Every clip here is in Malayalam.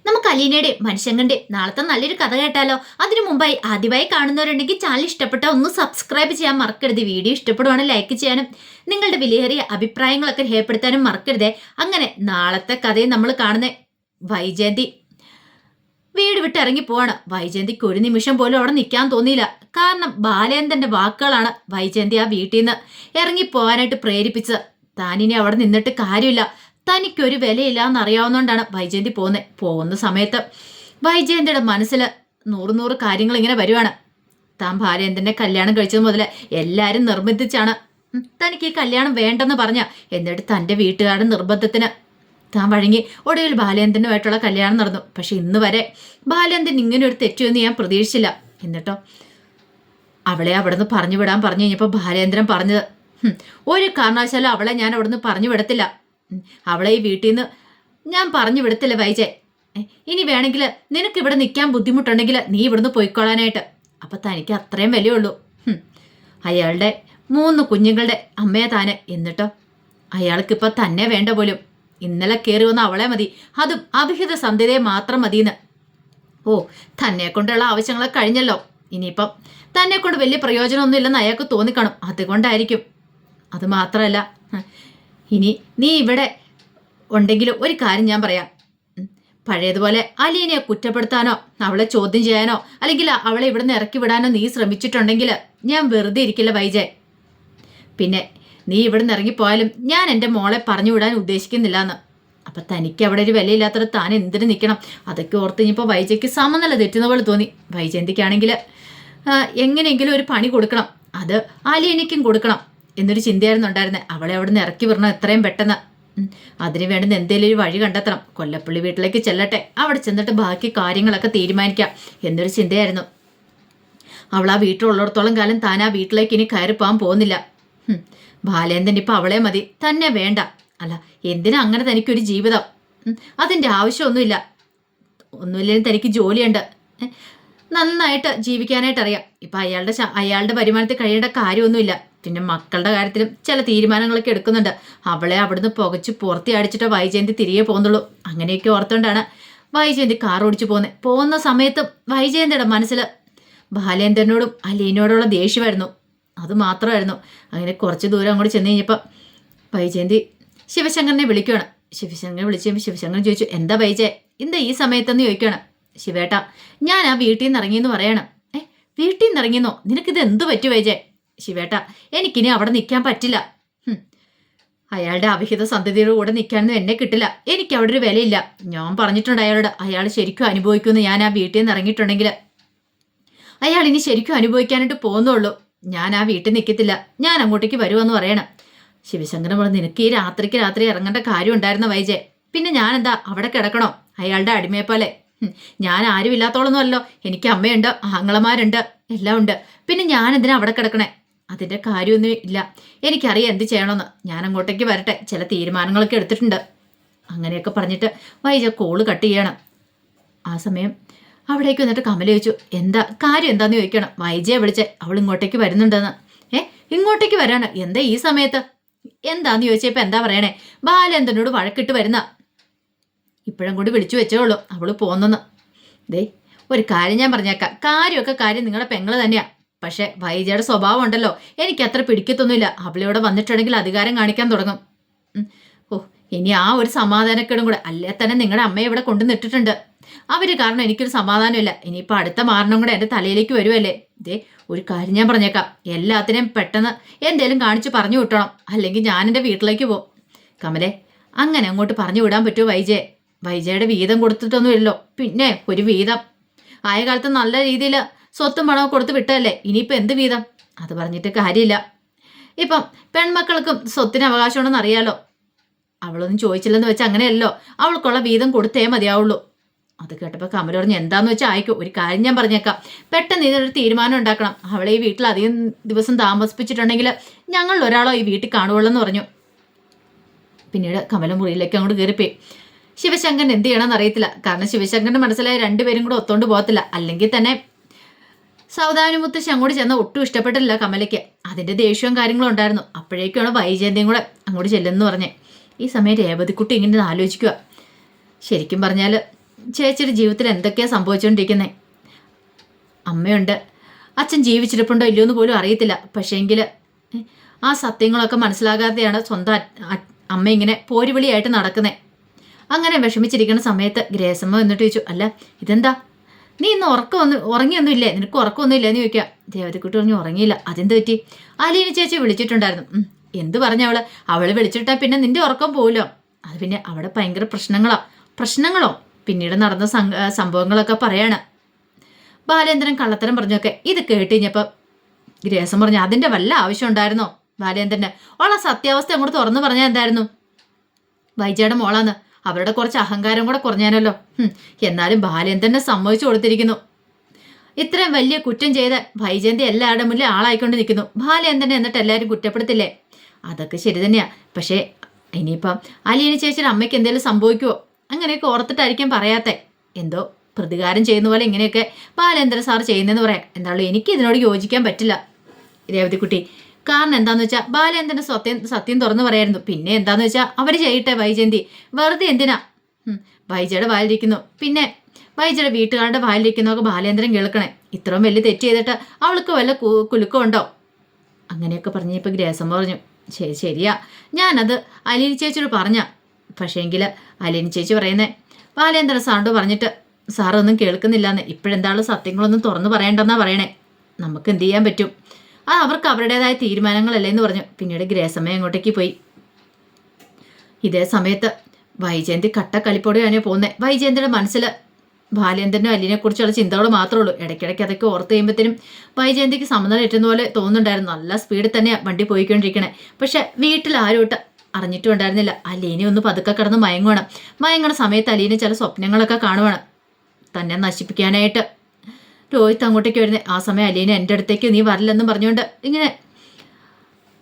നമുക്ക് അലീനയുടെ മനുഷ്യങ്ങളുടെ നാളത്തെ നല്ലൊരു കഥ കേട്ടാലോ? അതിനു മുമ്പായി ആദ്യമായി കാണുന്നവരുണ്ടെങ്കിൽ ചാനൽ ഇഷ്ടപ്പെട്ട ഒന്ന് സബ്സ്ക്രൈബ് ചെയ്യാൻ മറക്കരുത്. വീഡിയോ ഇഷ്ടപ്പെടുവാണെങ്കിൽ ലൈക്ക് ചെയ്യാനും നിങ്ങളുടെ വിലയേറിയ അഭിപ്രായങ്ങളൊക്കെ രേഖപ്പെടുത്താനും മറക്കരുതേ. അങ്ങനെ നാളത്തെ കഥയും നമ്മൾ കാണുന്ന വൈജയന്തി വീട് വിട്ട് ഇറങ്ങി പോവാണ്. വൈജയന്തിക്ക് ഒരു നിമിഷം പോലും അവിടെ നിൽക്കാൻ തോന്നിയില്ല. കാരണം ബാലേന്ദ്രന്റെ വാക്കുകളാണ് വൈജയന്തി ആ വീട്ടിൽ നിന്ന് ഇറങ്ങി പോകാനായിട്ട് പ്രേരിപ്പിച്ചത്. താനിനി അവിടെ നിന്നിട്ട് കാര്യമില്ല, തനിക്കൊരു വിലയില്ല എന്നറിയാവുന്നതുകൊണ്ടാണ് വൈജയന്തി പോകുന്ന സമയത്ത് വൈജയന്തിയുടെ മനസ്സിൽ നൂറ് കാര്യങ്ങൾ ഇങ്ങനെ വരുവാണ്. താൻ ബാലേന്ദ്രനെ കല്യാണം കഴിച്ചത് മുതൽ എല്ലാവരും നിർബന്ധിച്ചാണ് തനിക്ക് ഈ കല്യാണം വേണ്ടെന്ന് പറഞ്ഞ, എന്നിട്ട് തൻ്റെ വീട്ടുകാരുടെ നിർബന്ധത്തിന് താൻ വഴങ്ങി ഒടുവിൽ ബാലേന്ദ്രനുമായിട്ടുള്ള കല്യാണം നടന്നു. പക്ഷെ ഇന്ന് വരെ ബാലേന്ദ്രൻ ഇങ്ങനെ ഒരു തെറ്റുമെന്ന് ഞാൻ പ്രതീക്ഷിച്ചില്ല. എന്നിട്ടോ അവളെ അവിടെ നിന്ന് പറഞ്ഞു വിടാൻ പറഞ്ഞു കഴിഞ്ഞപ്പോൾ ബാലേന്ദ്രൻ പറഞ്ഞത്, ഒരു കാരണവശാലും അവളെ ഞാൻ അവിടെ നിന്ന് പറഞ്ഞു വിടത്തില്ല, അവളെ ഈ വീട്ടിൽ നിന്ന് ഞാൻ പറഞ്ഞു വിടത്തില്ല വൈജയ്. ഇനി വേണമെങ്കിൽ നിനക്ക് ഇവിടെ നിൽക്കാൻ ബുദ്ധിമുട്ടുണ്ടെങ്കിൽ നീ ഇവിടുന്ന് പോയിക്കോളാനായിട്ട്. അപ്പം തനിക്ക് അത്രയും വിലയുള്ളൂ. അയാളുടെ 3 കുഞ്ഞുങ്ങളുടെ അമ്മയെ താന്. എന്നിട്ടോ അയാൾക്കിപ്പോൾ തന്നെ വേണ്ട പോലും. ഇന്നലെ കയറി വന്ന അവളെ മതി, അതും അവിഹിത സന്ധ്യതയെ മാത്രം മതിയെന്ന്. ഓ, തന്നെ കൊണ്ടുള്ള ആവശ്യങ്ങളൊക്കെ കഴിഞ്ഞല്ലോ, ഇനിയിപ്പം തന്നെ കൊണ്ട് വലിയ പ്രയോജനമൊന്നുമില്ലെന്ന് അയാൾക്ക് തോന്നിക്കാണും. അതുകൊണ്ടായിരിക്കും. അത് മാത്രമല്ല, ഇനി നീ ഇവിടെ ഉണ്ടെങ്കിലും ഒരു കാര്യം ഞാൻ പറയാം. പഴയതുപോലെ അലീനയെ കുറ്റപ്പെടുത്താനോ അവളെ ചോദ്യം ചെയ്യാനോ അല്ലെങ്കിൽ അവളെ ഇവിടെ നിന്ന് ഇറക്കി വിടാനോ നീ ശ്രമിച്ചിട്ടുണ്ടെങ്കിൽ ഞാൻ വെറുതെ ഇരിക്കില്ല വൈജയ്. പിന്നെ നീ ഇവിടെ നിന്ന് ഇറങ്ങിപ്പോയാലും ഞാൻ എൻ്റെ മോളെ പറഞ്ഞു വിടാൻ ഉദ്ദേശിക്കുന്നില്ല എന്ന്. അപ്പം തനിക്ക് അവിടെ ഒരു വിലയില്ലാത്തത് താൻ എന്തിനു നിൽക്കണം? അതൊക്കെ ഓർത്ത് കഴിഞ്ഞപ്പോൾ വൈജയ്ക്ക് സമനില തെറ്റുന്ന പോലെ തോന്നി. വൈജയന്തിക്കാണെങ്കിൽ എങ്ങനെയെങ്കിലും ഒരു പണി കൊടുക്കണം, അത് അലീനയ്ക്കും കൊടുക്കണം എന്നൊരു ചിന്തയായിരുന്നു ഉണ്ടായിരുന്നത്. അവളെ അവിടെ നിന്ന് ഇറക്കി വിടണം എത്രയും പെട്ടെന്ന്. അതിന് വേണ്ടുന്ന എന്തെങ്കിലും ഒരു വഴി കണ്ടെത്തണം. കൊല്ലപ്പള്ളി വീട്ടിലേക്ക് ചെല്ലട്ടെ, അവിടെ ചെന്നിട്ട് ബാക്കി കാര്യങ്ങളൊക്കെ തീരുമാനിക്കാം എന്നൊരു ചിന്തയായിരുന്നു. അവൾ ആ വീട്ടിലുള്ളിടത്തോളം കാലം താൻ ആ വീട്ടിലേക്ക് ഇനി കയറി പോകാൻ പോകുന്നില്ല. ബാലേന്ദ്രൻ ഇപ്പം അവളെ മതി, തന്നെ വേണ്ട. അല്ല, എന്തിനാ അങ്ങനെ തനിക്കൊരു ജീവിതം? അതിൻ്റെ ആവശ്യമൊന്നുമില്ല. ഒന്നുമില്ലെങ്കിലും തനിക്ക് ജോലിയുണ്ട്, നന്നായിട്ട് ജീവിക്കാനായിട്ട് അറിയാം. ഇപ്പം അയാളുടെ വരുമാനത്തിൽ കഴിയേണ്ട കാര്യമൊന്നുമില്ല. പിന്നെ മക്കളുടെ കാര്യത്തിലും ചില തീരുമാനങ്ങളൊക്കെ എടുക്കുന്നുണ്ട്. അവളെ അവിടുന്ന് പുകച്ച് പുറത്തി അടിച്ചിട്ട് വൈജയന്തി തിരികെ പോകുന്നുള്ളൂ. അങ്ങനെയൊക്കെ ഓർത്തുകൊണ്ടാണ് വൈജയന്തി കാർ ഓടിച്ചു പോകുന്ന സമയത്തും വൈജയന്തിയുടെ മനസ്സിൽ ബാലേന്ദ്രനോടും അലീനയോടുള്ള ദേഷ്യമായിരുന്നു. അത് മാത്രമായിരുന്നു. അങ്ങനെ കുറച്ച് ദൂരം അങ്ങോട്ട് ചെന്ന് കഴിഞ്ഞപ്പോൾ വൈജയന്തി ശിവശങ്കരനെ വിളിക്കുകയാണ്. ശിവശങ്കരനെ വിളിച്ചു കഴിയുമ്പോൾ ശിവശങ്കരൻ ചോദിച്ചു, എന്താ വൈജയ്, എന്താ ഈ സമയത്തെന്ന് ചോദിക്കുകയാണ്. ശിവേട്ടാ, ഞാൻ ആ വീട്ടിൽ നിന്ന് ഇറങ്ങിയെന്ന് പറയണം. വീട്ടിൽ നിന്ന് ഇറങ്ങിയെന്നോ? നിനക്കിത് എന്ത് പറ്റു വൈജയ്? ശിവേട്ടാ, എനിക്കിനി അവിടെ നിൽക്കാൻ പറ്റില്ല. അയാളുടെ അവിഹിത സന്തതിയുടെ കൂടെ നിൽക്കാനൊന്നും എന്നെ കിട്ടില്ല. എനിക്ക് അവിടെ ഒരു വിലയില്ല. ഞാൻ പറഞ്ഞിട്ടുണ്ട് അയാളോട്, അയാൾ ശരിക്കും അനുഭവിക്കുമെന്ന്. ഞാൻ ആ വീട്ടിൽ നിന്ന് ഇറങ്ങിയിട്ടുണ്ടെങ്കിൽ അയാൾ ഇനി ശരിക്കും അനുഭവിക്കാനായിട്ട് പോകുന്നുള്ളൂ. ഞാൻ ആ വീട്ടിൽ നിൽക്കത്തില്ല, ഞാൻ അങ്ങോട്ടേക്ക് വരുമെന്ന് പറയണം. ശിവശങ്കരൻ പറഞ്ഞു, നിനക്ക് ഈ രാത്രി ഇറങ്ങേണ്ട കാര്യം ഉണ്ടായിരുന്ന വൈജയ്. പിന്നെ ഞാനെന്താ അവിടെ കിടക്കണോ അയാളുടെ അടിമയെ പോലെ? ഞാൻ ആരുമില്ലാത്തോളൊന്നുമല്ലോ, എനിക്ക് അമ്മയുണ്ട്, ആങ്ങളമാരുണ്ട്, എല്ലാം ഉണ്ട്. പിന്നെ ഞാൻ എന്തിനാ അവിടെ കിടക്കണേ? അതിൻ്റെ കാര്യമൊന്നും ഇല്ല. എനിക്കറിയാം എന്ത് ചെയ്യണമെന്ന്. ഞാൻ അങ്ങോട്ടേക്ക് വരട്ടെ, ചില തീരുമാനങ്ങളൊക്കെ എടുത്തിട്ടുണ്ട്. അങ്ങനെയൊക്കെ പറഞ്ഞിട്ട് വൈജയ് കോള് കട്ട് ചെയ്യണം. ആ സമയം അവിടേക്ക് വന്നിട്ട് കമല ചോദിച്ചു, എന്താ കാര്യം എന്താന്ന് ചോദിക്കണം. വൈജയെ വിളിച്ചേ, അവൾ ഇങ്ങോട്ടേക്ക് വരുന്നുണ്ടെന്ന്. ഇങ്ങോട്ടേക്ക് വരാണ്? എന്താ ഈ സമയത്ത്? എന്താന്ന് ചോദിച്ചപ്പോൾ എന്താ പറയണേ, ബാലേന്ദ്രനോട് വഴക്കിട്ട് വരുന്ന. ഇപ്പോഴും കൂടി വിളിച്ചു വെച്ചോളൂ അവൾ പോന്നെന്ന്. ദേ, ഒരു കാര്യം ഞാൻ പറഞ്ഞേക്കാം. കാര്യം നിങ്ങളുടെ പെങ്ങള് തന്നെയാ. പക്ഷെ വൈജയുടെ സ്വഭാവം ഉണ്ടല്ലോ, എനിക്ക് അത്ര പിടിക്കത്തൊന്നുമില്ല. അവളിവിടെ വന്നിട്ടുണ്ടെങ്കിൽ അധികാരം കാണിക്കാൻ തുടങ്ങും. ഇനി ആ ഒരു സമാധാനക്കേടും കൂടെ. അല്ലേ തന്നെ നിങ്ങളുടെ അമ്മയെ ഇവിടെ കൊണ്ടുവന്നിട്ടിട്ടുണ്ട്. അവർ കാരണം എനിക്കൊരു സമാധാനമില്ല. ഇനിയിപ്പോൾ അടുത്ത മാരണം കൂടെ എൻ്റെ തലയിലേക്ക് വരുമല്ലേ. ഇതേ, ഒരു കാര്യം ഞാൻ പറഞ്ഞേക്കാം. എല്ലാത്തിനെയും പെട്ടെന്ന് എന്തേലും കാണിച്ച് പറഞ്ഞു വിട്ടണം, അല്ലെങ്കിൽ ഞാൻ എൻ്റെ വീട്ടിലേക്ക് പോകും. കമലേ, അങ്ങനെ അങ്ങോട്ട് പറഞ്ഞു വിടാൻ പറ്റുമോ വൈജയുടെ വീതം കൊടുത്തിട്ടൊന്നുമില്ലല്ലോ. പിന്നെ ഒരു വീതം ആയ കാലത്ത് നല്ല രീതിയിൽ സ്വത്തും പണവും കൊടുത്ത് വിട്ടതല്ലേ, ഇനിയിപ്പോൾ എന്ത് വീതം? അത് പറഞ്ഞിട്ട് കാര്യമില്ല. ഇപ്പം പെൺമക്കൾക്കും സ്വത്തിന് അവകാശമുണ്ടെന്ന് അറിയാലോ. അവളൊന്നും ചോദിച്ചില്ലെന്ന് വെച്ചാൽ അങ്ങനെയല്ലോ, അവൾക്കുള്ള വീതം കൊടുത്തേ മതിയാവുള്ളൂ. അത് കേട്ടപ്പോൾ കമല പറഞ്ഞു, എന്താന്ന് വെച്ചാൽ ആയിക്കോ. ഒരു കാര്യം ഞാൻ പറഞ്ഞേക്കാം, പെട്ടെന്ന് ഇതിനൊരു തീരുമാനം ഉണ്ടാക്കണം. അവളെ ഈ വീട്ടിൽ അധികം ദിവസം താമസിപ്പിച്ചിട്ടുണ്ടെങ്കിൽ ഞങ്ങളിൽ ഒരാളോ ഈ വീട്ടിൽ കാണുകയുള്ളൂ എന്ന് പറഞ്ഞു. പിന്നീട് കമല മുറിയിലേക്ക് അങ്ങോട്ട് കയറിപ്പോയി. ശിവശങ്കരൻ എന്ത് ചെയ്യണമെന്ന് അറിയത്തില്ല. കാരണം ശിവശങ്കരൻ്റെ മനസ്സിലായ രണ്ടുപേരും കൂടെ ഒത്തോണ്ട് പോകത്തില്ല. അല്ലെങ്കിൽ തന്നെ സൗദാനുമുത്തശ്ശി അങ്ങോട്ട് ചെന്ന ഒട്ടും ഇഷ്ടപ്പെട്ടില്ല കമലയ്ക്ക്. അതിൻ്റെ ദേഷ്യവും കാര്യങ്ങളും ഉണ്ടായിരുന്നു. അപ്പോഴേക്കാണ് വൈജയന്തിയും കൂടെ അങ്ങോട്ട് ചെല്ലുമെന്ന് പറഞ്ഞേ. ഈ സമയം രേവതിക്കുട്ടി ഇങ്ങനെ ആലോചിക്കുക. ശരിക്കും പറഞ്ഞാൽ ചേച്ചിയുടെ ജീവിതത്തിൽ എന്തൊക്കെയാണ് സംഭവിച്ചുകൊണ്ടിരിക്കുന്നത്. അമ്മയുണ്ട്, അച്ഛൻ ജീവിച്ചിരിപ്പുണ്ടോ ഇല്ലയോ എന്ന് പോലും അറിയത്തില്ല. പക്ഷേങ്കിൽ ആ സത്യങ്ങളൊക്കെ മനസ്സിലാകാതെയാണ് സ്വന്തം അമ്മ ഇങ്ങനെ പോരുവിളിയായിട്ട് നടക്കുന്നത്. അങ്ങനെ വിഷമിച്ചിരിക്കുന്ന സമയത്ത് ഗ്രേസമ്മ എന്നിട്ട് ചോദിച്ചു, അല്ല ഇതെന്താ നീ ഇന്ന് ഉറങ്ങിയൊന്നും ഇല്ലേ, നിനക്ക് ഉറക്കമൊന്നും ഇല്ല എന്ന് ചോദിക്കുക. ദേവതക്കുട്ടി പറഞ്ഞു, ഉറങ്ങിയില്ല. അതെന്ത് പറ്റി? അലീന ചേച്ചി വിളിച്ചിട്ടുണ്ടായിരുന്നു. എന്ത് പറഞ്ഞ അവള് വിളിച്ചിട്ടാ പിന്നെ നിന്റെ ഉറക്കം പോവില്ലോ. അത് പിന്നെ അവിടെ ഭയങ്കര പ്രശ്നങ്ങളോ പിന്നീട് നടന്ന സംഭവങ്ങളൊക്കെ പറയാണ്. ബാലേന്ദ്രൻ കള്ളത്തരം പറഞ്ഞൊക്കെ ഇത് കേട്ട് കഴിഞ്ഞപ്പോൾ ഗ്രേസം പറഞ്ഞു, അതിൻ്റെ വല്ല ആവശ്യം ഉണ്ടായിരുന്നോ ബാലേന്ദ്രന്? ഉള്ള സത്യാവസ്ഥ അങ്ങോട്ട് തുറന്നു പറഞ്ഞാൽ എന്തായിരുന്നു? വൈജയുടെ മോളാന്ന്, അവരുടെ കുറച്ച് അഹങ്കാരം കൂടെ കുറഞ്ഞാനല്ലോ. എന്നാലും ബാലേന്ദ്രനെ സമ്മതിച്ചു കൊടുത്തിരിക്കുന്നു. ഇത്രയും വലിയ കുറ്റം ചെയ്ത വൈജയന്തി എല്ലാവരുടെ മുന്നിൽ ആളായിക്കൊണ്ട് നിൽക്കുന്നു. ബാലേന്ദ്രനെ എന്നിട്ട് എല്ലാവരും കുറ്റപ്പെടുത്തില്ലേ? അതൊക്കെ ശരി തന്നെയാ. പക്ഷേ ഇനിയിപ്പം അലീന ചേച്ചിയുടെ അമ്മയ്ക്ക് എന്തെങ്കിലും സംഭവിക്കുമോ അങ്ങനെയൊക്കെ ഓർത്തിട്ടായിരിക്കും പറയാത്തെ. എന്തോ പ്രതികാരം ചെയ്യുന്ന പോലെ ഇങ്ങനെയൊക്കെ ബാലേന്ദ്രൻ സാർ ചെയ്യുന്നതെന്ന് പറയാം. എന്താണല്ലോ എനിക്ക് ഇതിനോട് യോജിക്കാൻ പറ്റില്ല രേവതിക്കുട്ടി. കാരണം എന്താന്ന് വെച്ചാൽ ബാലേന്ദ്രന്റെ സത്യം തുറന്നു പറയായിരുന്നു. പിന്നെ എന്താന്ന് വെച്ചാൽ അവർ ചെയ്യട്ടെ വൈജയന്തി, വെറുതെ എന്തിനാ വൈജയുടെ വായിലിരിക്കുന്നു, പിന്നെ വൈജയുടെ വീട്ടുകാരുടെ വായിലിരിക്കുന്നതൊക്കെ ബാലേന്ദ്രൻ കേൾക്കണേ. ഇത്രയും വലിയ തെറ്റ് ചെയ്തിട്ട് അവൾക്ക് വല്ല കുലുക്കമുണ്ടോ? അങ്ങനെയൊക്കെ പറഞ്ഞപ്പോൾ ഗ്രേസം പറഞ്ഞു, ശരിയാ, ഞാനത് അലീന ചേച്ചിയോട് പറഞ്ഞ. പക്ഷേങ്കിൽ അലീന ചേച്ചി പറയുന്നേ ബാലേന്ദ്രൻ സാറിനോട് പറഞ്ഞിട്ട് സാറൊന്നും കേൾക്കുന്നില്ലാന്ന്. ഇപ്പോഴെന്താണ് സത്യങ്ങളൊന്നും തുറന്നു പറയണ്ടെന്നാ പറയണേ. നമുക്ക് എന്ത് ചെയ്യാൻ പറ്റും? അവർക്ക് അവരുടേതായ തീരുമാനങ്ങളല്ലേ എന്ന് പറഞ്ഞു. പിന്നീട് ഗ്രേസമ്മ അങ്ങോട്ടേക്ക് പോയി. ഇതേ സമയത്ത് വൈജയന്തി കട്ടക്കലിപ്പോടെയാണ് പോകുന്നത്. വൈജയന്തിയുടെ മനസ്സിൽ ബാലേന്ദ്രനും അലീനെക്കുറിച്ചുള്ള ചിന്തകൾ മാത്രമേ ഉള്ളൂ. ഇടയ്ക്കിടയ്ക്ക് അതൊക്കെ ഓർത്ത് കഴിയുമ്പോഴത്തേനും വൈജയന്തിക്ക് സമനില എറ്റുന്ന പോലെ തോന്നുന്നുണ്ടായിരുന്നു. നല്ല സ്പീഡിൽ തന്നെയാണ് വണ്ടി പോയിക്കൊണ്ടിരിക്കണേ. പക്ഷെ വീട്ടിൽ ആരോട്ട് അറിഞ്ഞിട്ടും ഉണ്ടായിരുന്നില്ല. അലീനെ ഒന്ന് പതുക്കെ കിടന്ന് മയങ്ങണ സമയത്ത് അലീന ചില സ്വപ്നങ്ങളൊക്കെ കാണുവാണ്. തന്നെ നശിപ്പിക്കാനായിട്ട് രോഹിത് അങ്ങോട്ടേക്ക് വരുന്നത്. ആ സമയം അലീന എൻ്റെ അടുത്തേക്ക് നീ വരില്ലെന്നും പറഞ്ഞുകൊണ്ട് ഇങ്ങനെ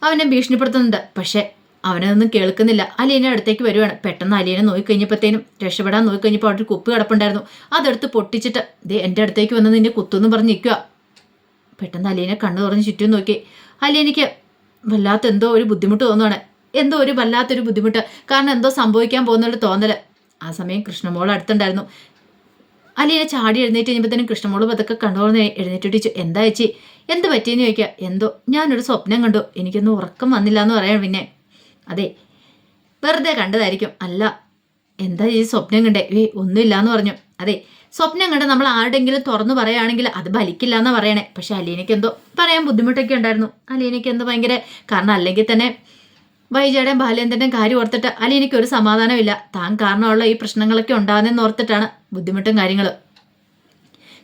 അവനെ ഭീഷണിപ്പെടുത്തുന്നുണ്ട്. പക്ഷെ അവനൊന്നും കേൾക്കുന്നില്ല. അലീനയുടെ അടുത്തേക്ക് വരുവാണ്. പെട്ടെന്ന് അലീനെ നോക്കിക്കഴിഞ്ഞപ്പോഴത്തേനും രക്ഷപ്പെടാൻ നോക്കിക്കഴിഞ്ഞപ്പോൾ അവിടെ ഒരു കുപ്പി കിടപ്പുണ്ടായിരുന്നു. അതെടുത്ത് പൊട്ടിച്ചിട്ട് ദേ എൻ്റെ അടുത്തേക്ക് വന്ന് നിന്നെ കുത്തുമെന്ന് പറഞ്ഞ് നിൽക്കുക. പെട്ടെന്ന് അലീനെ കണ്ണു തുറന്ന് ചുറ്റും നോക്കി. അലീനയ്ക്ക് വല്ലാത്ത എന്തോ ഒരു ബുദ്ധിമുട്ട് തോന്നുവാണ്. എന്തോ ഒരു വല്ലാത്തൊരു ബുദ്ധിമുട്ട്. കാരണം എന്തോ സംഭവിക്കാൻ പോകുന്നൊരു തോന്നല്. ആ സമയം കൃഷ്ണമോൾ അടുത്തുണ്ടായിരുന്നു. അലീന ചാടി എഴുന്നേറ്റ് കഴിഞ്ഞപ്പോഴത്തേനും കൃഷ്ണമോള് പതൊക്കെ കണ്ടുകൊന്ന് എഴുന്നേറ്റിച്ചു. എന്താ ചേച്ചി എന്ത് പറ്റിയെന്ന് ചോദിക്കുക. എന്തോ ഞാനൊരു സ്വപ്നം കണ്ടു, എനിക്കൊന്നും ഉറക്കം വന്നില്ല എന്ന് പറയാം. പിന്നെ അതെ വെറുതെ കണ്ടതായിരിക്കും. അല്ല എന്താ ഈ സ്വപ്നം കണ്ടേ? ഒന്നുമില്ല എന്ന് പറഞ്ഞു. അതെ സ്വപ്നം കണ്ട് നമ്മൾ ആരുടെങ്കിലും തുറന്നു പറയുകയാണെങ്കിൽ അത് ഫലിക്കില്ല എന്നാ പറയണേ. പക്ഷെ അലീനയ്ക്ക് എന്തോ പറയാൻ ബുദ്ധിമുട്ടൊക്കെ ഉണ്ടായിരുന്നു. അലീനയ്ക്ക് എന്തോ ഭയങ്കര കാരണം അല്ലെങ്കിൽ തന്നെ വൈജയുടെയും ബാലേന്ദ്രൻ്റെയും കാര്യം ഓർത്തിട്ട് അലീനയ്ക്ക് ഒരു സമാധാനമില്ല. താൻ കാരണമുള്ള ഈ പ്രശ്നങ്ങളൊക്കെ ഉണ്ടാകുന്നതെന്ന് ഓർത്തിട്ടാണ് ബുദ്ധിമുട്ടും കാര്യങ്ങൾ.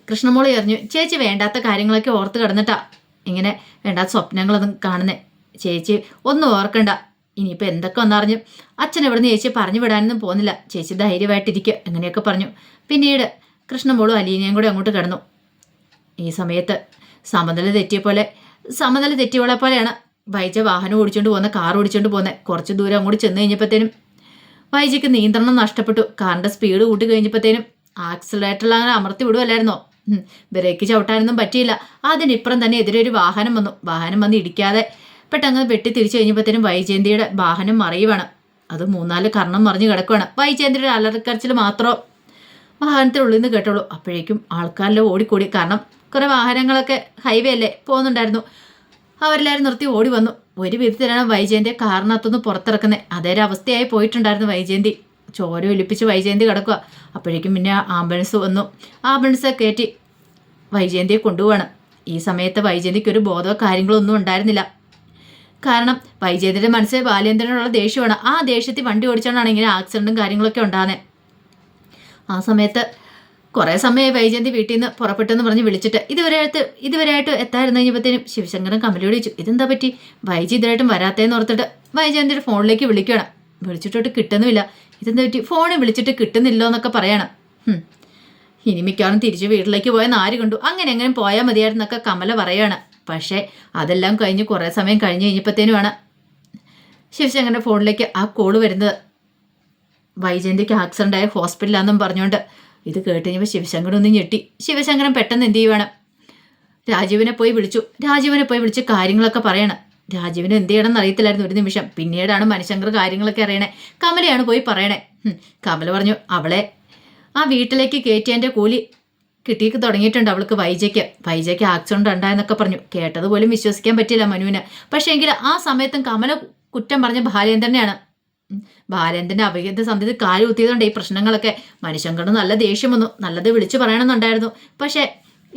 കൃഷ്ണമോളി എറിഞ്ഞു, ചേച്ചി വേണ്ടാത്ത കാര്യങ്ങളൊക്കെ ഓർത്ത് കിടന്നിട്ടാ ഇങ്ങനെ വേണ്ടാത്ത സ്വപ്നങ്ങളൊന്നും കാണുന്നേ. ചേച്ചി ഒന്നും ഓർക്കണ്ട. ഇനിയിപ്പോൾ എന്തൊക്കെ ഒന്നറിഞ്ഞു അച്ഛൻ ഇവിടുന്ന് ചേച്ചിയെ പറഞ്ഞു വിടാനൊന്നും പോകുന്നില്ല. ചേച്ചി ധൈര്യമായിട്ടിരിക്കുക അങ്ങനെയൊക്കെ പറഞ്ഞു. പിന്നീട് കൃഷ്ണമോളും അലീനയും കൂടെ അങ്ങോട്ട് കിടന്നു. ഈ സമയത്ത് സമനില തെറ്റിയവളെ പോലെയാണ് വൈജ വാഹനം ഓടിച്ചുകൊണ്ട് പോകുന്നത്, കാർ ഓടിച്ചുകൊണ്ട് പോകുന്നത്. കുറച്ച് ദൂരം അങ്ങോട്ട് ചെന്ന് കഴിഞ്ഞപ്പോഴത്തേനും വൈജയ്ക്ക് നിയന്ത്രണം നഷ്ടപ്പെട്ടു. കാറിൻ്റെ സ്പീഡ് കൂട്ടി കഴിഞ്ഞപ്പോഴത്തേനും ആക്സിലറേറ്ററിൽ അങ്ങനെ അമർത്തി വിടുവല്ലായിരുന്നോ. ബ്രേക്ക് ചവിട്ടാനൊന്നും പറ്റിയില്ല. അതിനിപ്പുറം തന്നെ എതിരെ ഒരു വാഹനം വന്ന് ഇടിക്കാതെ പെട്ടെന്ന് വെട്ടി തിരിച്ചു കഴിഞ്ഞപ്പോഴത്തേനും വൈജയന്തിയുടെ വാഹനം മറിയുവാണ്. അത് 3-4 കർണം മറിഞ്ഞ് കിടക്കുവാണ്. വൈജയന്തിയുടെ അലറിക്കരച്ചിൽ മാത്രം വാഹനത്തിനുള്ളിൽ നിന്ന് കേട്ടോളൂ. അപ്പോഴേക്കും ആൾക്കാരെല്ലാം ഓടിക്കൂടി. കാരണം കുറേ വാഹനങ്ങളൊക്കെ ഹൈവേ അല്ലേ പോകുന്നുണ്ടായിരുന്നു. അവരെല്ലാവരും നിർത്തി ഓടി വന്നു. ഒരു വിധത്തിലാണ് വൈജയന്തിയെ കാറിനകത്തുനിന്ന് പുറത്തിറക്കുന്നത്. അതേരവസ്ഥയായി പോയിട്ടുണ്ടായിരുന്നു. വൈജയന്തി ചോര ഒലിപ്പിച്ച് വൈജയന്തി കിടക്കുക. അപ്പോഴേക്കും പിന്നെ ആംബുലൻസ് വന്നു. ആംബുലൻസ് കയറ്റി വൈജയന്തിയെ കൊണ്ടുപോവാണ്. ഈ സമയത്ത് വൈജയന്തിക്ക് ഒരു ബോധമോ കാര്യങ്ങളോ ഒന്നും ഉണ്ടായിരുന്നില്ല. കാരണം വൈജയന്തിയുടെ മനസ്സിൽ ബാലേന്ദ്രനോടുള്ള ദേഷ്യമാണ്. ആ ദേഷ്യത്തിൽ വണ്ടി ഓടിച്ചാണ് ഇങ്ങനെ ആക്സിഡൻറ്റും കാര്യങ്ങളൊക്കെ ഉണ്ടാകുന്നത്. ആ സമയത്ത് കുറേ സമയമായി വൈജയന്തി വീട്ടിൽ നിന്ന് പുറപ്പെട്ടെന്ന് പറഞ്ഞ് വിളിച്ചിട്ട് ഇതുവരെയായിട്ട് എത്താതിരുന്ന് കഴിഞ്ഞപ്പോഴത്തേനും ശിവശങ്കരൻ കമലോട് ചോദിച്ചു, ഇതെന്താ പറ്റി? വൈജി ഇതുവരായിട്ടും വരാത്തേന്ന് ഓർത്തിട്ട് വൈജയന്തിയുടെ ഫോണിലേക്ക് വിളിക്കുകയാണ്. വിളിച്ചിട്ടോട്ട് കിട്ടുന്നുമില്ല. ഇതെന്താ പറ്റി? ഫോണിൽ വിളിച്ചിട്ട് കിട്ടുന്നില്ലോ എന്നൊക്കെ പറയണം. ഇനി മിക്കവാറും തിരിച്ച് വീട്ടിലേക്ക് പോയെന്ന് ആര് കണ്ടു? അങ്ങനെ പോയാൽ മതിയായിരുന്നൊക്കെ കമല പറയുകയാണ്. പക്ഷേ അതെല്ലാം കഴിഞ്ഞ് കുറേ സമയം കഴിഞ്ഞ് കഴിഞ്ഞപ്പോഴത്തേനുമാണ് ശിവശങ്കരൻ്റെ ഫോണിലേക്ക് ആ കോള് വരുന്നത്. വൈജയന്തിക്ക് ആക്സിഡൻ്റായ ഹോസ്പിറ്റലാണെന്നും പറഞ്ഞുകൊണ്ട്. ഇത് കേട്ട് കഴിഞ്ഞപ്പോൾ ശിവശങ്കരൻ ഒന്ന് ഞെട്ടി. ശിവശങ്കരൻ പെട്ടെന്ന് എന്ത് ചെയ്യുവാണ്, രാജീവിനെ പോയി വിളിച്ച് കാര്യങ്ങളൊക്കെ പറയണം. രാജീവിന് എന്ത് ചെയ്യണമെന്ന് അറിയത്തില്ലായിരുന്നു ഒരു നിമിഷം. പിന്നീടാണ് മണിശങ്കർ കാര്യങ്ങളൊക്കെ അറിയണേ. കമലയാണ് പോയി പറയണേ. കമല പറഞ്ഞു, അവളെ ആ വീട്ടിലേക്ക് കയറ്റിയതിൻ്റെ കൂലി കിട്ടിയിട്ട് തുടങ്ങിയിട്ടുണ്ട് അവൾക്ക്. വൈജയ്ക്ക് ആക്സിഡന്റ് ഉണ്ടായെന്നൊക്കെ പറഞ്ഞു. കേട്ടതുപോലും വിശ്വസിക്കാൻ പറ്റില്ല മനുവിന്. പക്ഷേ എങ്കിൽ ആ സമയത്തും കമല കുറ്റം പറഞ്ഞ ബാലേന്ദ്രനെയാണ്. ബാലേന്ദ്രന്റെ അഭിഹിത സന്ധ്യത്തിൽ കാല് കുത്തിയതുകൊണ്ട് ഈ പ്രശ്നങ്ങളൊക്കെ. മനുഷ്യങ്കണ് നല്ല ദേഷ്യം വന്നു. നല്ലത് വിളിച്ചു പറയണമെന്നുണ്ടായിരുന്നു. പക്ഷേ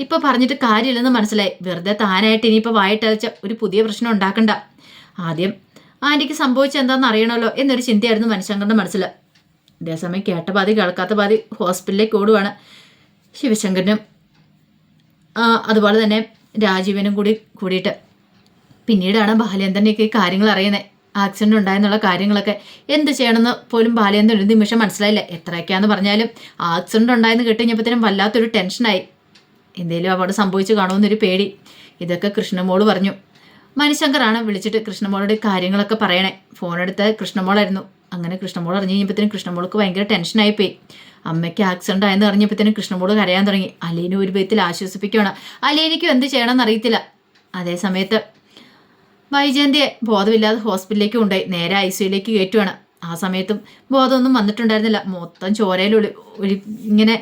ഇപ്പൊ പറഞ്ഞിട്ട് കാര്യമില്ലെന്ന് മനസ്സിലായി. വെറുതെ താനായിട്ട് ഇനിയിപ്പോൾ വായിട്ടയച്ച ഒരു പുതിയ പ്രശ്നം ഉണ്ടാക്കണ്ട. ആദ്യം ആന്റിക്ക് സംഭവിച്ച എന്താണെന്ന് അറിയണമല്ലോ എന്നൊരു ചിന്തയായിരുന്നു മനുഷ്യങ്കറിന്റെ മനസ്സിൽ. അതേസമയം കേട്ട പാതി കേൾക്കാത്ത പാതി ഹോസ്പിറ്റലിലേക്ക് ഓടുവാണ്. ശിവശങ്കരനും അതുപോലെ തന്നെ രാജീവനും കൂടിയിട്ട്. പിന്നീടാണ് ബാലേന്ദ്രനേക്ക് ഈ കാര്യങ്ങൾ അറിയുന്നത്. ആക്സിഡന്റ് ഉണ്ടായെന്നുള്ള കാര്യങ്ങളൊക്കെ. എന്ത് ചെയ്യണമെന്ന് പോലും ബാലേന്ദ്രൻ ഒരു നിമിഷം മനസ്സിലായില്ല. എത്രയൊക്കെയാന്ന് പറഞ്ഞാലും ആക്സിഡന്റ് ഉണ്ടായെന്ന് കേട്ടുകഴിഞ്ഞപ്പോഴത്തേനും വല്ലാത്തൊരു ടെൻഷനായി. എന്തേലും അവിടെ സംഭവിച്ചു കാണുമെന്നൊരു പേടി. ഇതൊക്കെ കൃഷ്ണമോള് പറഞ്ഞു. മണിശങ്കറാണ് വിളിച്ചിട്ട് കൃഷ്ണമോളോട് കാര്യങ്ങളൊക്കെ പറയണേ. ഫോണെടുത്ത് കൃഷ്ണമോളായിരുന്നു. അങ്ങനെ കൃഷ്ണമോൾ അറിഞ്ഞു കഴിഞ്ഞപ്പോഴത്തേനും കൃഷ്ണമോൾക്ക് ഭയങ്കര ടെൻഷനായിപ്പോയി. അമ്മയ്ക്ക് ആക്സിഡന്റ് ആയെന്ന് അറിഞ്ഞപ്പോഴത്തേനും കൃഷ്ണമോള് കരയാൻ തുടങ്ങി. അലീനെ ഒരു വിധത്തിൽ ആശ്വസിപ്പിക്കുകയാണ്. അലീനയ്ക്കും എന്ത് ചെയ്യണമെന്ന് അറിയത്തില്ല. അതേ സമയത്ത് വൈജയന്തിയെ ബോധമില്ലാതെ ഹോസ്പിറ്റലിലേക്ക് കൊണ്ടുപോയി നേരെ ICUയിലേക്ക് കയറ്റുവാണ്. ആ സമയത്തും ബോധമൊന്നും വന്നിട്ടുണ്ടായിരുന്നില്ല. മൊത്തം ഇങ്ങനെ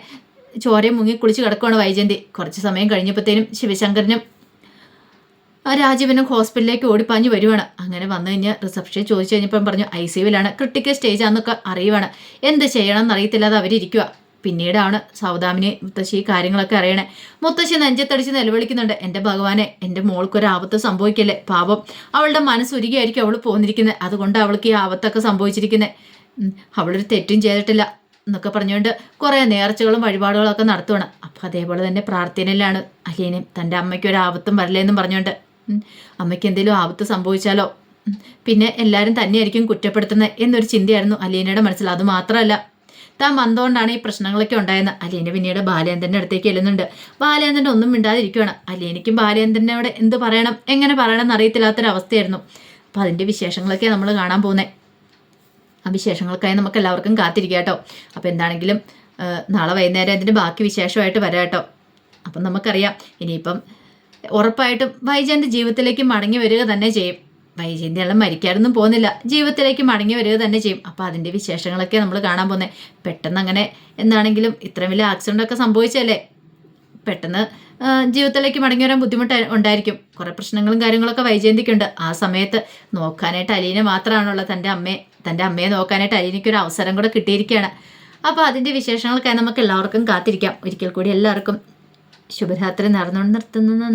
ചോരയും മുങ്ങി കുളിച്ച് കിടക്കുവാണ് വൈജയന്തി. കുറച്ച് സമയം കഴിഞ്ഞപ്പോഴത്തേനും ശിവശങ്കരനും രാജീവനും ഹോസ്പിറ്റലിലേക്ക് ഓടിപ്പാഞ്ഞു വരുവാണ്. അങ്ങനെ വന്നു കഴിഞ്ഞാൽ റിസപ്ഷനിൽ ചോദിച്ചു കഴിഞ്ഞപ്പം പറഞ്ഞു ICUവിലാണ്, ക്രിട്ടിക്കൽ സ്റ്റേജ് ആണെന്നൊക്കെ അറിയുവാണ്. എന്ത് ചെയ്യണം എന്നറിയത്തില്ലാതെ അവരിയ്ക്കുക. പിന്നീടാണ് സൗദാമിനി മുത്തശ്ശി ഈ കാര്യങ്ങളൊക്കെ അറിയണേ. മുത്തശ്ശി നെഞ്ചത്തടിച്ച് നിലവിളിക്കുന്നുണ്ട്. എൻ്റെ ഭഗവാനെ, എൻ്റെ മോൾക്കൊരു ആപത്ത് സംഭവിക്കല്ലേ. പാപം, അവളുടെ മനസ്സുരുകിയായിരിക്കും അവൾ പോന്നിരിക്കുന്നത്. അതുകൊണ്ട് അവൾക്ക് ഈ ആപത്തൊക്കെ സംഭവിച്ചിരിക്കുന്നത്. അവളൊരു തെറ്റും ചെയ്തിട്ടില്ല എന്നൊക്കെ പറഞ്ഞുകൊണ്ട് കുറേ നേർച്ചകളും വഴിപാടുകളൊക്കെ നടത്തുവാണ്. അപ്പം അതേപോലെ തന്നെ പ്രാർത്ഥനയിലാണ് അലീനയും. തൻ്റെ അമ്മയ്ക്ക് ഒരു ആപത്തും വരില്ലെന്നും പറഞ്ഞുകൊണ്ട്. അമ്മയ്ക്ക് എന്തെങ്കിലും ആപത്ത് സംഭവിച്ചാലോ പിന്നെ എല്ലാവരും തന്നെയായിരിക്കും കുറ്റപ്പെടുത്തുന്നത് എന്നൊരു ചിന്തയായിരുന്നു അലീനയുടെ മനസ്സിൽ. അതുമാത്രമല്ല, താൻ വന്നുകൊണ്ടാണ് ഈ പ്രശ്നങ്ങളൊക്കെ ഉണ്ടായെന്ന്. അലീന പിന്നീട് ബാലേന്ദ്രൻ്റെ അടുത്തേക്ക് ചെല്ലുന്നുണ്ട്. ബാലേന്ദ്രൻ ഒന്നും മിണ്ടാതിരിക്കുകയാണ്. അലീനയ്ക്കും ബാലേന്ദ്രനോട് എന്ത് പറയണം എങ്ങനെ പറയണം എന്നറിയത്തില്ലാത്തൊരവസ്ഥയായിരുന്നു. അപ്പം അതിൻ്റെ വിശേഷങ്ങളൊക്കെ നമ്മൾ കാണാൻ പോകുന്നത്. ആ വിശേഷങ്ങൾക്കായി നമുക്ക് എല്ലാവർക്കും കാത്തിരിക്കാം കേട്ടോ. അപ്പോൾ എന്താണെങ്കിലും നാളെ വൈകുന്നേരം അതിൻ്റെ ബാക്കി വിശേഷമായിട്ട് വരാം കേട്ടോ. അപ്പം നമുക്കറിയാം ഇനിയിപ്പം ഉറപ്പായിട്ടും വൈജയന്തി ജീവിതത്തിലേക്ക് മടങ്ങി വരിക തന്നെ ചെയ്യും. വൈജയന്തി എല്ലാം മരിക്കാനൊന്നും പോകുന്നില്ല, ജീവിതത്തിലേക്ക് മടങ്ങി വരിക തന്നെ ചെയ്യും. അപ്പോൾ അതിൻ്റെ വിശേഷങ്ങളൊക്കെ നമ്മൾ കാണാൻ പോകുന്നത്. പെട്ടെന്ന് അങ്ങനെ എന്താണെങ്കിലും ഇത്രയും വലിയ ആക്സിഡൻ്റൊക്കെ സംഭവിച്ചല്ലേ, പെട്ടെന്ന് ജീവിതത്തിലേക്ക് മടങ്ങി വരാൻ ബുദ്ധിമുട്ട് ഉണ്ടായിരിക്കും. കുറേ പ്രശ്നങ്ങളും കാര്യങ്ങളൊക്കെ വൈജയന്തിക്കുണ്ട്. ആ സമയത്ത് നോക്കാനായിട്ട് അലീന മാത്രമാണുള്ളത്. തൻ്റെ അമ്മയെ നോക്കാനായിട്ട് അലീനയ്ക്കൊരു അവസരം കൂടെ കിട്ടിയിരിക്കുകയാണ്. അപ്പോൾ അതിൻ്റെ വിശേഷങ്ങൾക്കായി നമുക്ക് എല്ലാവർക്കും കാത്തിരിക്കാം. ഒരിക്കൽ കൂടി എല്ലാവർക്കും ശുഭരാത്രി നേർന്നുകൊണ്ട് നിർത്തുന്നു.